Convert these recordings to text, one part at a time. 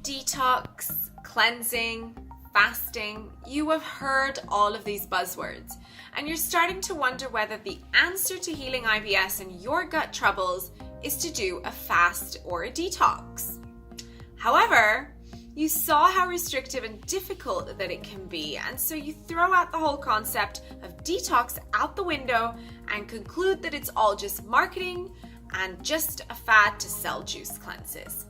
Detox, cleansing, fasting, you have heard all of these buzzwords, and you're starting to wonder whether the answer to healing IBS and your gut troubles is to do a fast or a detox. However, you saw how restrictive and difficult that it can be, and so you throw out the whole concept of detox out the window and conclude that it's all just marketing and just a fad to sell juice cleanses.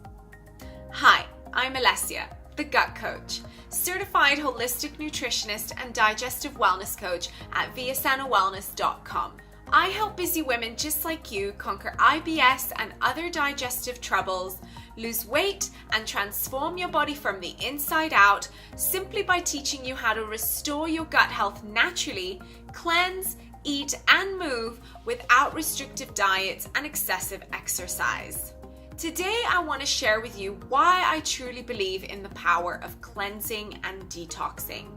Hi, I'm Alessia, the gut coach, certified holistic nutritionist and digestive wellness coach at viasanawellness.com. I help busy women just like you conquer IBS and other digestive troubles, lose weight, and transform your body from the inside out simply by teaching you how to restore your gut health naturally, cleanse, eat, and move without restrictive diets and excessive exercise. Today, I want to share with you why I truly believe in the power of cleansing and detoxing.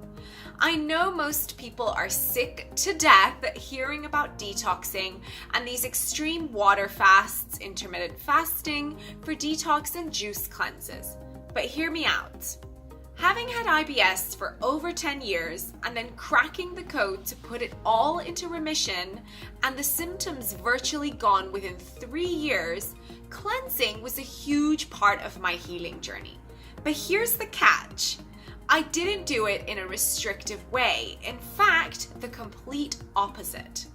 I know most people are sick to death hearing about detoxing and these extreme water fasts, intermittent fasting for detox and juice cleanses. But hear me out. Having had IBS for over 10 years and then cracking the code to put it all into remission and the symptoms virtually gone within 3 years, cleansing was a huge part of my healing journey. But here's the catch. I didn't do it in a restrictive way. In fact, the complete opposite.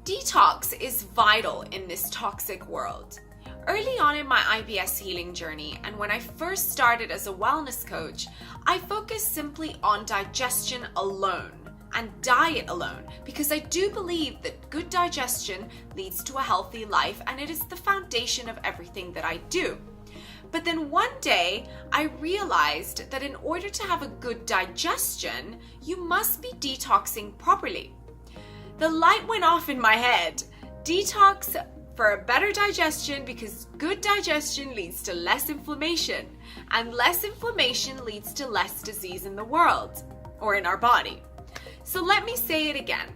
Detox is vital in this toxic world. Early on in my IBS healing journey, and when I first started as a wellness coach, I focused simply on digestion alone and diet alone because I do believe that good digestion leads to a healthy life and it is the foundation of everything that I do. But then one day, I realized that in order to have a good digestion, you must be detoxing properly. The light went off in my head. Detox for a better digestion because good digestion leads to less inflammation, and less inflammation leads to less disease in the world, or in our body. So let me say it again.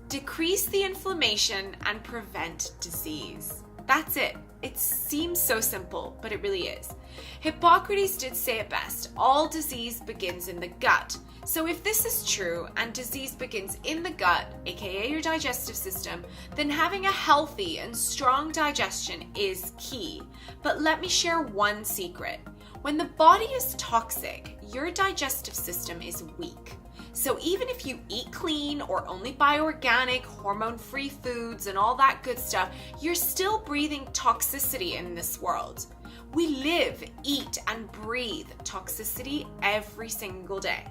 Decrease the inflammation and prevent disease. That's it. It seems so simple, but it really is. Hippocrates did say it best, all disease begins in the gut. So if this is true and disease begins in the gut, aka your digestive system, then having a healthy and strong digestion is key. But let me share one secret. When the body is toxic, your digestive system is weak. So even if you eat clean or only buy organic, hormone-free foods and all that good stuff, you're still breathing toxicity in this world. We live, eat, and breathe toxicity every single day.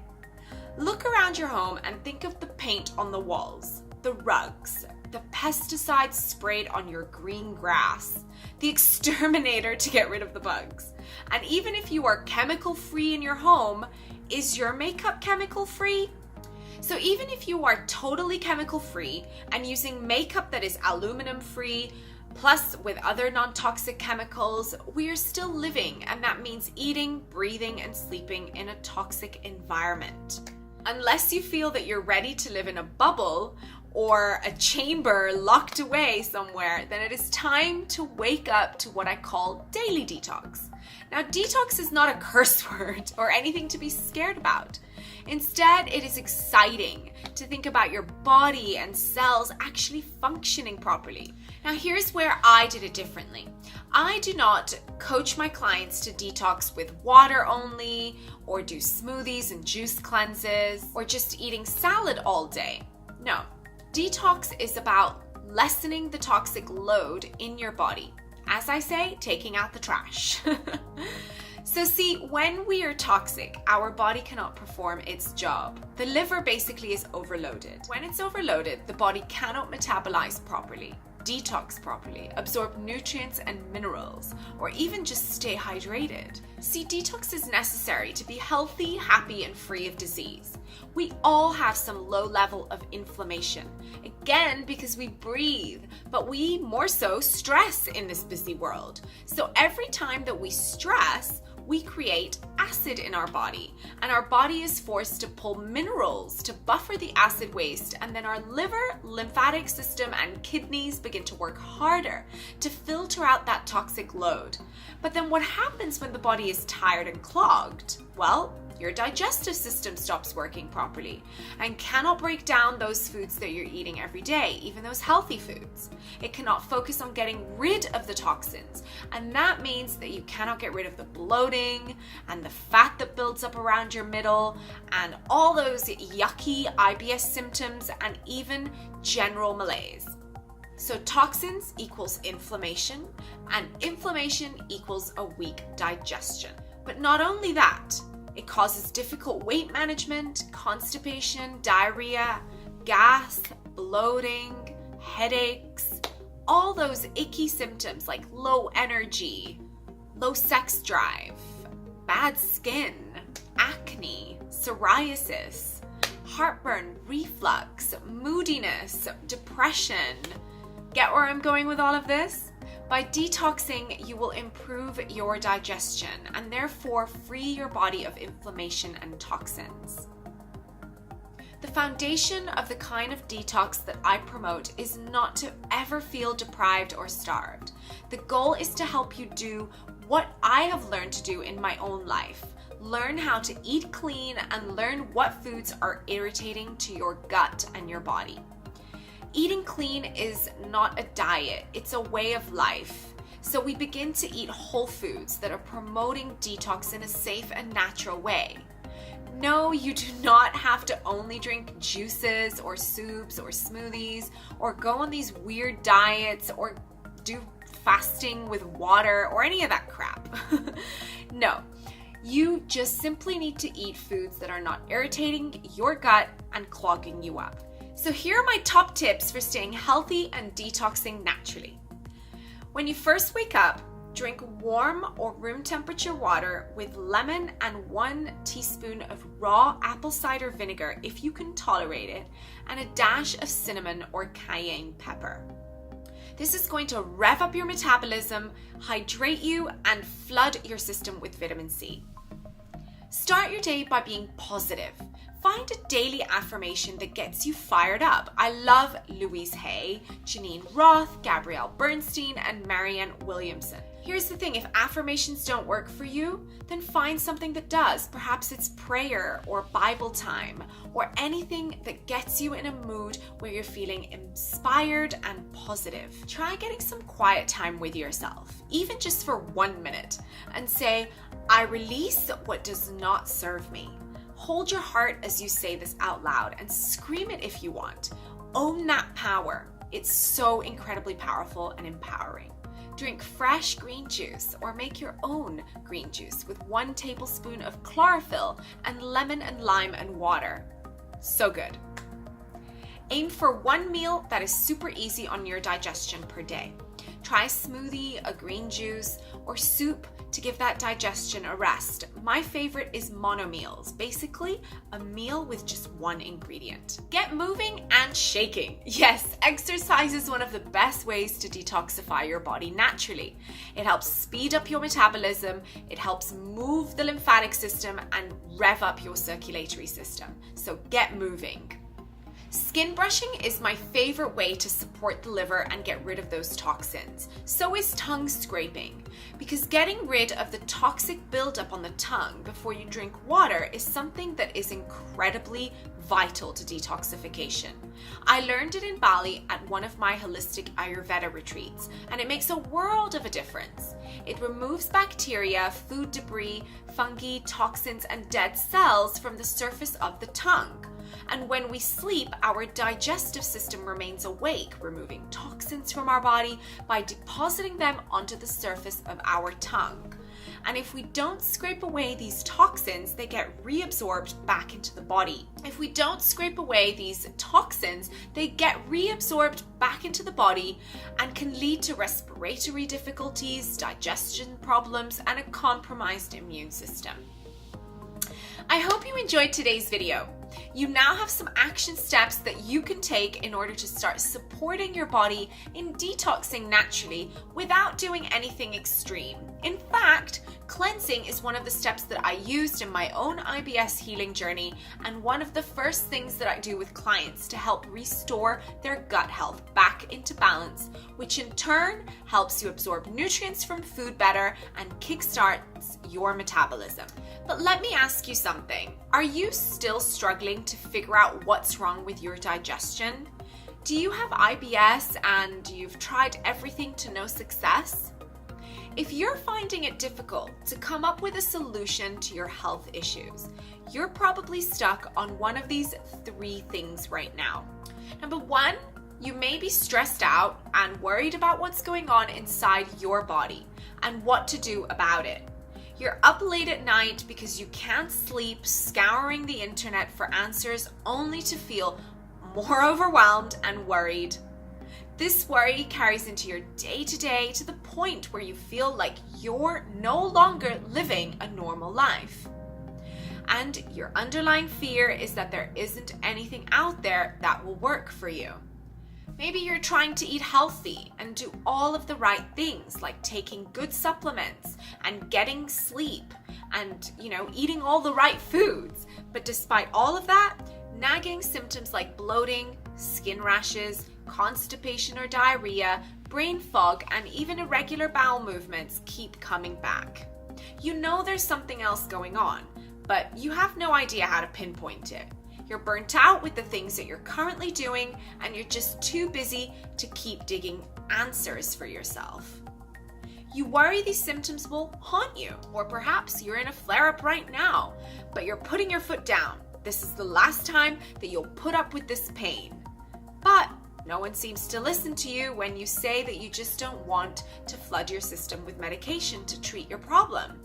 Look around your home and think of the paint on the walls, the rugs, the pesticides sprayed on your green grass, the exterminator to get rid of the bugs. And even if you are chemical-free in your home, is your makeup chemical-free? So even if you are totally chemical-free and using makeup that is aluminum-free, plus with other non-toxic chemicals, we are still living, and that means eating, breathing, and sleeping in a toxic environment. Unless you feel that you're ready to live in a bubble or a chamber locked away somewhere, then it is time to wake up to what I call daily detox. Now, detox is not a curse word or anything to be scared about. Instead, it is exciting to think about your body and cells actually functioning properly. Now, here's where I did it differently. I do not coach my clients to detox with water only, or do smoothies and juice cleanses, or just eating salad all day. No, detox is about lessening the toxic load in your body. As I say, taking out the trash. So see, when we are toxic, our body cannot perform its job. The liver basically is overloaded. When it's overloaded, the body cannot metabolize properly, detox properly, absorb nutrients and minerals, or even just stay hydrated. See, detox is necessary to be healthy, happy, and free of disease. We all have some low level of inflammation. Again, because we breathe, but we more so stress in this busy world. So every time that we stress, we create acid in our body, and our body is forced to pull minerals to buffer the acid waste, and then our liver, lymphatic system, and kidneys begin to work harder to filter out that toxic load. But then what happens when the body is tired and clogged? Well, your digestive system stops working properly and cannot break down those foods that you're eating every day, even those healthy foods. It cannot focus on getting rid of the toxins, and that means that you cannot get rid of the bloating and the fat that builds up around your middle and all those yucky IBS symptoms and even general malaise. So toxins equals inflammation, and inflammation equals a weak digestion. But not only that, it causes difficult weight management, constipation, diarrhea, gas, bloating, headaches, all those icky symptoms like low energy, low sex drive, bad skin, acne, psoriasis, heartburn, reflux, moodiness, depression. Get where I'm going with all of this? By detoxing, you will improve your digestion and therefore free your body of inflammation and toxins. The foundation of the kind of detox that I promote is not to ever feel deprived or starved. The goal is to help you do what I have learned to do in my own life. Learn how to eat clean and learn what foods are irritating to your gut and your body. Eating clean is not a diet, it's a way of life. So we begin to eat whole foods that are promoting detox in a safe and natural way. No, you do not have to only drink juices or soups or smoothies or go on these weird diets or do fasting with water or any of that crap. No, you just simply need to eat foods that are not irritating your gut and clogging you up. So here are my top tips for staying healthy and detoxing naturally. When you first wake up, drink warm or room temperature water with lemon and 1 teaspoon of raw apple cider vinegar if you can tolerate it, and a dash of cinnamon or cayenne pepper. This is going to rev up your metabolism, hydrate you, and flood your system with vitamin C. Start your day by being positive. Find a daily affirmation that gets you fired up. I love Louise Hay, Janine Roth, Gabrielle Bernstein, and Marianne Williamson. Here's the thing, if affirmations don't work for you, then find something that does. Perhaps it's prayer or Bible time or anything that gets you in a mood where you're feeling inspired and positive. Try getting some quiet time with yourself, even just for 1 minute, and say, I release what does not serve me. Hold your heart as you say this out loud and scream it if you want. Own that power. It's so incredibly powerful and empowering. Drink fresh green juice or make your own green juice with 1 tablespoon of chlorophyll and lemon and lime and water. So good. Aim for 1 meal that is super easy on your digestion per day. Try a smoothie, a green juice, or soup to give that digestion a rest. My favorite is mono meals, basically a meal with just 1 ingredient. Get moving and shaking. Yes, exercise is one of the best ways to detoxify your body naturally. It helps speed up your metabolism, it helps move the lymphatic system and rev up your circulatory system. So get moving. Skin brushing is my favorite way to support the liver and get rid of those toxins. So is tongue scraping, because getting rid of the toxic buildup on the tongue before you drink water is something that is incredibly vital to detoxification. I learned it in Bali at one of my holistic Ayurveda retreats, and it makes a world of a difference. It removes bacteria, food debris, fungi, toxins, and dead cells from the surface of the tongue. And when we sleep, our digestive system remains awake, removing toxins from our body by depositing them onto the surface of our tongue. And if we don't scrape away these toxins, they get reabsorbed back into the body. If we don't scrape away these toxins, they get reabsorbed back into the body and can lead to respiratory difficulties, digestion problems, and a compromised immune system. I hope you enjoyed today's video. You now have some action steps that you can take in order to start supporting your body in detoxing naturally without doing anything extreme. In fact, cleansing is one of the steps that I used in my own IBS healing journey and one of the first things that I do with clients to help restore their gut health back into balance, which in turn helps you absorb nutrients from food better and kickstarts your metabolism. But let me ask you something. Are you still struggling to figure out what's wrong with your digestion? Do you have IBS and you've tried everything to no success? If you're finding it difficult to come up with a solution to your health issues, you're probably stuck on one of these 3 things right now. Number 1, you may be stressed out and worried about what's going on inside your body and what to do about it. You're up late at night because you can't sleep, scouring the internet for answers only to feel more overwhelmed and worried. This worry carries into your day-to-day to the point where you feel like you're no longer living a normal life. And your underlying fear is that there isn't anything out there that will work for you. Maybe you're trying to eat healthy and do all of the right things, like taking good supplements and getting sleep and, eating all the right foods. But despite all of that, nagging symptoms like bloating, skin rashes, constipation or diarrhea, brain fog, and even irregular bowel movements keep coming back. You know there's something else going on, but you have no idea how to pinpoint it. You're burnt out with the things that you're currently doing, and you're just too busy to keep digging answers for yourself. You worry these symptoms will haunt you, or perhaps you're in a flare-up right now, but you're putting your foot down. This is the last time that you'll put up with this pain. But no one seems to listen to you when you say that you just don't want to flood your system with medication to treat your problem.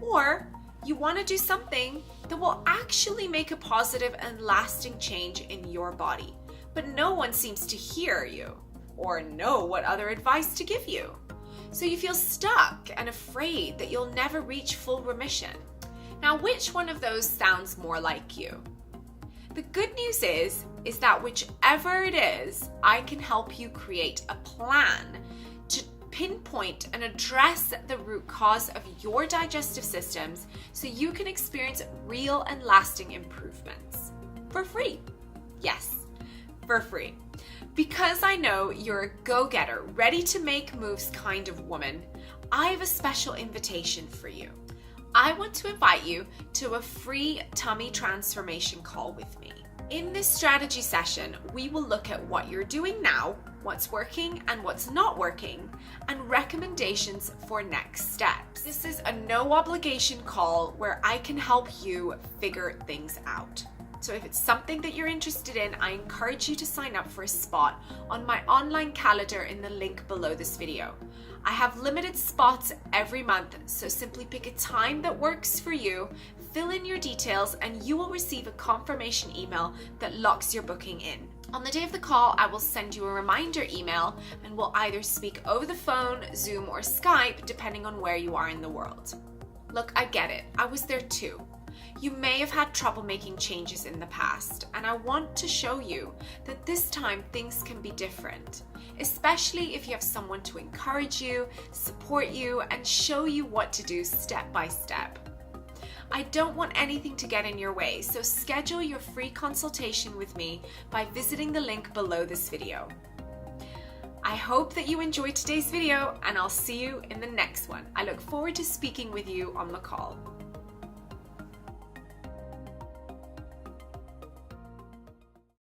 Or you want to do something that will actually make a positive and lasting change in your body, but no one seems to hear you or know what other advice to give you. So you feel stuck and afraid that you'll never reach full remission. Now, which one of those sounds more like you? The good news is that whichever it is, I can help you create a plan to pinpoint and address the root cause of your digestive systems so you can experience real and lasting improvements for free. Yes, for free. Because I know you're a go-getter, ready to make moves kind of woman, I have a special invitation for you. I want to invite you to a free tummy transformation call with me. In this strategy session, we will look at what you're doing now, what's working and what's not working, and recommendations for next steps. This is a no obligation call where I can help you figure things out. So if it's something that you're interested in, I encourage you to sign up for a spot on my online calendar in the link below this video. I have limited spots every month, so simply pick a time that works for you, fill in your details, and you will receive a confirmation email that locks your booking in. On the day of the call, I will send you a reminder email and we'll either speak over the phone, Zoom, or Skype, depending on where you are in the world. Look, I get it. I was there too. You may have had trouble making changes in the past, and I want to show you that this time things can be different, especially if you have someone to encourage you, support you, and show you what to do step by step. I don't want anything to get in your way, so schedule your free consultation with me by visiting the link below this video. I hope that you enjoyed today's video, and I'll see you in the next one. I look forward to speaking with you on the call.